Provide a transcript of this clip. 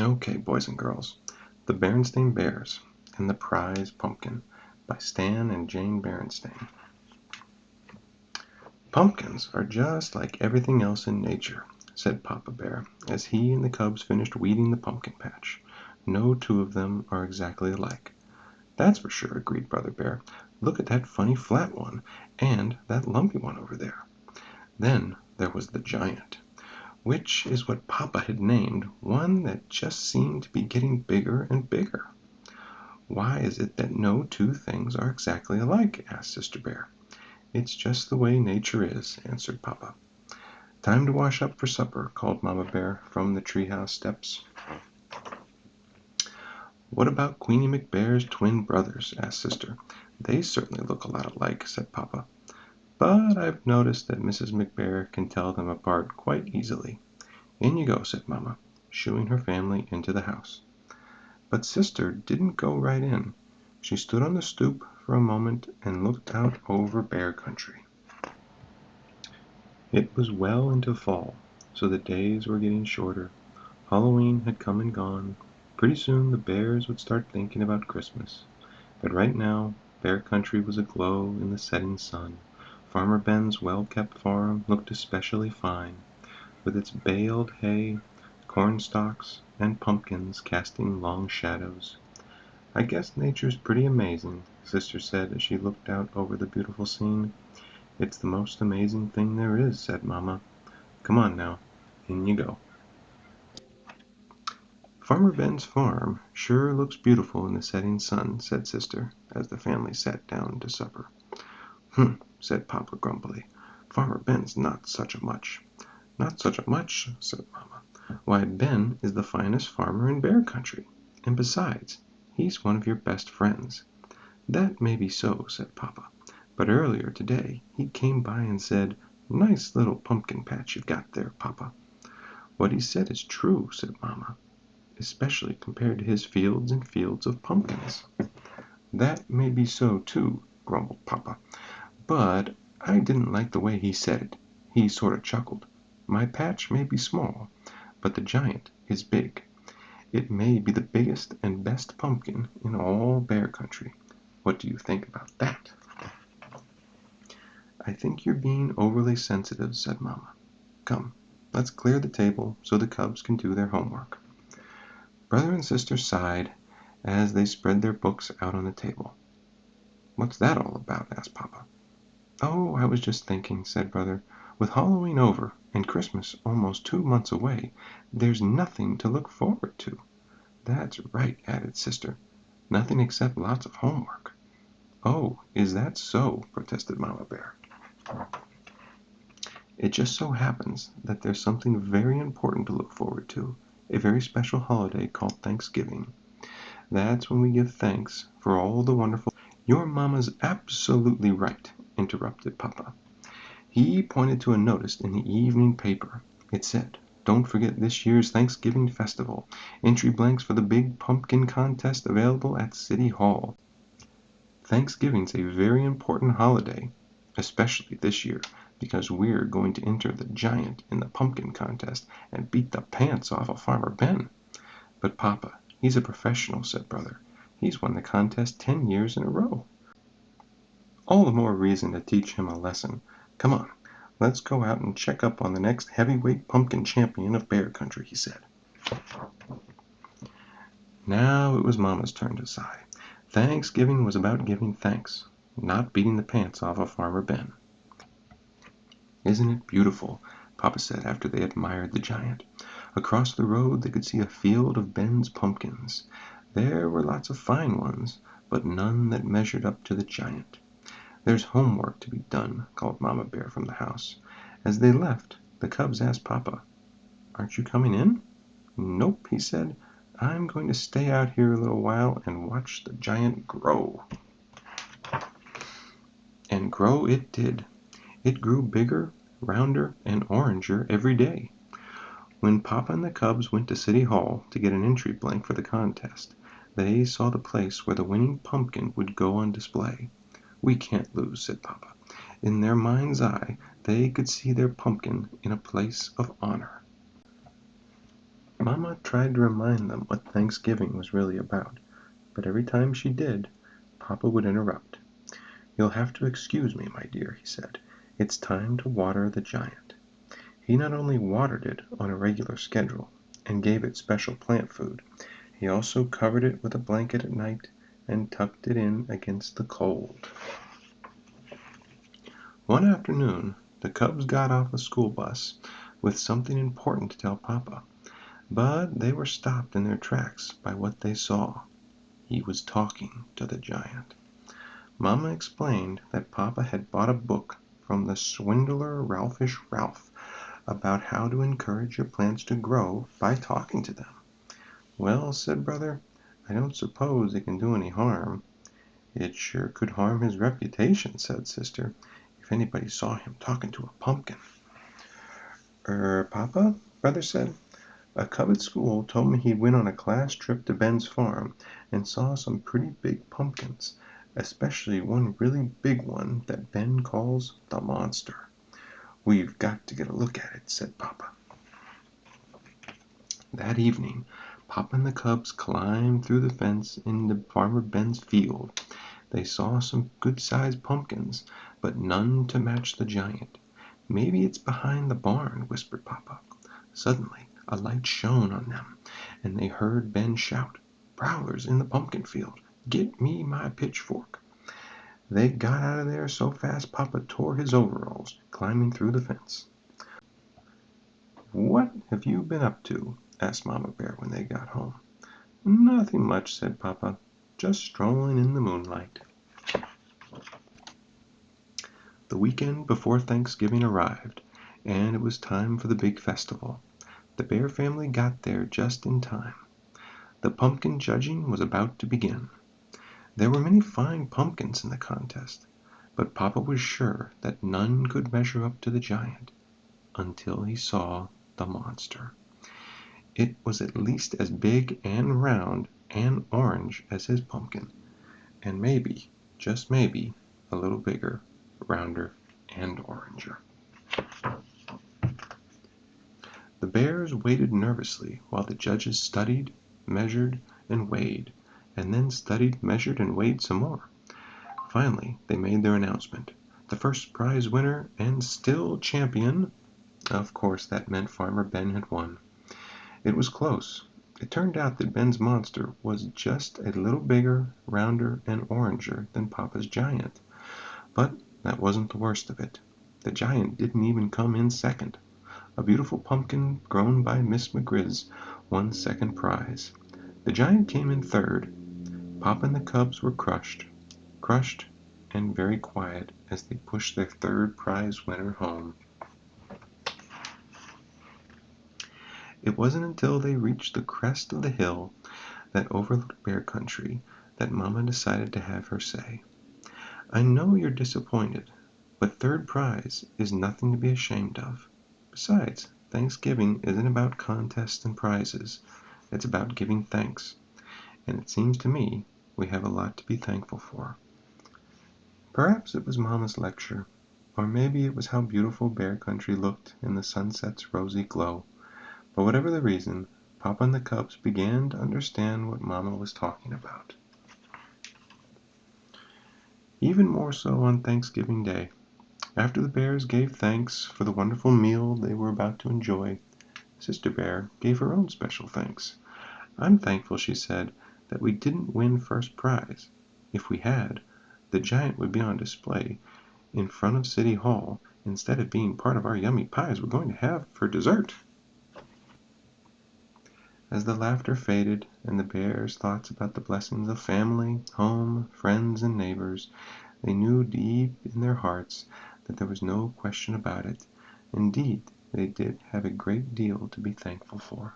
Okay, boys and girls, The Berenstain Bears and the Prize Pumpkin by Stan and Jane Berenstain. Pumpkins are just like everything else in nature, said Papa Bear, as he and the cubs finished weeding the pumpkin patch. No two of them are exactly alike. That's for sure, agreed Brother Bear. Look at that funny flat one, and that lumpy one over there. Then there was the giant, which is what Papa had named one that just seemed to be getting bigger and bigger. "Why is it that no two things are exactly alike?" asked Sister Bear. "It's just the way nature is," answered Papa. "Time to wash up for supper," called Mama Bear from the treehouse steps. "What about Queenie McBear's twin brothers?" asked Sister. "They certainly look a lot alike," said Papa. "But I've noticed that Mrs. McBear can tell them apart quite easily." "In you go," said Mama, shooing her family into the house. But Sister didn't go right in. She stood on the stoop for a moment and looked out over Bear Country. It was well into fall, so the days were getting shorter. Halloween had come and gone. Pretty soon the bears would start thinking about Christmas. But right now, Bear Country was aglow in the setting sun. Farmer Ben's well-kept farm looked especially fine, with its baled hay, cornstalks, and pumpkins casting long shadows. "I guess nature's pretty amazing," Sister said as she looked out over the beautiful scene. "It's the most amazing thing there is," said Mama. "Come on now, in you go." "Farmer Ben's farm sure looks beautiful in the setting sun," said Sister, as the family sat down to supper. "Humph," said Papa grumpily. "Farmer Ben's not such a much." "Not such a much," said Mama. "Why, Ben is the finest farmer in Bear Country, and besides, he's one of your best friends." "That may be so," said Papa, "but earlier today he came by and said, 'Nice little pumpkin patch you've got there, Papa.'" "What he said is true," said Mama, "especially compared to his fields and fields of pumpkins." "That may be so, too," grumbled Papa, "but I didn't like the way he said it. He sort of chuckled. My patch may be small, but the giant is big. It may be the biggest and best pumpkin in all Bear Country. What do you think about that?" "I think you're being overly sensitive," said Mama. "Come, let's clear the table so the cubs can do their homework." Brother and Sister sighed as they spread their books out on the table. "What's that all about?" asked Papa. "Oh, I was just thinking," said Brother. "With Halloween over and Christmas almost 2 months away, there's nothing to look forward to." "That's right," added Sister. "Nothing except lots of homework." "Oh, is that so?" protested Mama Bear. "It just so happens that there's something very important to look forward to, a very special holiday called Thanksgiving. That's when we give thanks for all the wonderful—" "Your mamma's absolutely right," interrupted Papa. He pointed to a notice in the evening paper. It said, "Don't forget this year's Thanksgiving festival. Entry blanks for the big pumpkin contest available at City Hall." Thanksgiving's a very important holiday, especially this year, because we're going to enter the giant in the pumpkin contest and beat the pants off of Farmer Ben. "But Papa, he's a professional," said Brother. "He's won the contest 10 years in a row." "All the more reason to teach him a lesson. Come on, let's go out and check up on the next heavyweight pumpkin champion of Bear Country," he said. Now it was Mama's turn to sigh. Thanksgiving was about giving thanks, not beating the pants off of Farmer Ben. "Isn't it beautiful?" Papa said after they admired the giant. Across the road they could see a field of Ben's pumpkins. There were lots of fine ones, but none that measured up to the giant. "There's homework to be done," called Mama Bear from the house. As they left, the cubs asked Papa, "Aren't you coming in?" "Nope," he said. "I'm going to stay out here a little while and watch the giant grow." And grow it did. It grew bigger, rounder, and oranger every day. When Papa and the cubs went to City Hall to get an entry blank for the contest, they saw the place where the winning pumpkin would go on display. "We can't lose," said Papa. In their mind's eye they could see their pumpkin in a place of honor. Mama tried to remind them what Thanksgiving was really about, but every time she did, Papa would interrupt. "You'll have to excuse me, my dear," he said. "It's time to water the giant." He not only watered it on a regular schedule, and gave it special plant food, he also covered it with a blanket at night and tucked it in against the cold. One afternoon the cubs got off the school bus with something important to tell Papa, but they were stopped in their tracks by what they saw. He was talking to the giant. Mama explained that Papa had bought a book from the swindler Ralphish Ralph about how to encourage your plants to grow by talking to them. "Well," said Brother, "I don't suppose it can do any harm." "It sure could harm his reputation," said Sister, "if anybody saw him talking to a pumpkin." Papa," Brother said, "a cub at school told me he went on a class trip to Ben's farm and saw some pretty big pumpkins, especially one really big one that Ben calls the monster." "We've got to get a look at it," said Papa. That evening Papa and the cubs climbed through the fence into Farmer Ben's field. They saw some good-sized pumpkins, but none to match the giant. "Maybe it's behind the barn," whispered Papa. Suddenly a light shone on them, and they heard Ben shout, "Prowlers in the pumpkin field! Get me my pitchfork!" They got out of there so fast Papa tore his overalls, climbing through the fence. "What have you been up to?" asked Mama Bear when they got home. "Nothing much," said Papa. "Just strolling in the moonlight." The weekend before Thanksgiving arrived, and it was time for the big festival. The Bear family got there just in time. The pumpkin judging was about to begin. There were many fine pumpkins in the contest, but Papa was sure that none could measure up to the giant until he saw the monster. It was at least as big and round and orange as his pumpkin, and maybe, just maybe, a little bigger, rounder, and oranger. The bears waited nervously while the judges studied, measured, and weighed, and then studied, measured, and weighed some more. Finally they made their announcement. The first prize winner and still champion. Of course that meant Farmer Ben had won. It was close. It turned out that Ben's monster was just a little bigger, rounder, and oranger than Papa's giant. But that wasn't the worst of it. The giant didn't even come in second. A beautiful pumpkin grown by Miss McGriz won second prize. The giant came in third. Papa and the cubs were crushed, and very quiet as they pushed their third prize winner home. It wasn't until they reached the crest of the hill that overlooked Bear Country that Mama decided to have her say. "I know you're disappointed, but third prize is nothing to be ashamed of. Besides, Thanksgiving isn't about contests and prizes. It's about giving thanks. And it seems to me we have a lot to be thankful for." Perhaps it was Mama's lecture, or maybe it was how beautiful Bear Country looked in the sunset's rosy glow. But whatever the reason, Papa and the cubs began to understand what Mama was talking about. Even more so on Thanksgiving Day. After the bears gave thanks for the wonderful meal they were about to enjoy, Sister Bear gave her own special thanks. "I'm thankful," she said, "that we didn't win first prize. If we had, the giant would be on display in front of City Hall instead of being part of our yummy pies we're going to have for dessert." As the laughter faded and the bears' thoughts about the blessings of family, home, friends, and neighbors, they knew deep in their hearts that there was no question about it. Indeed, they did have a great deal to be thankful for.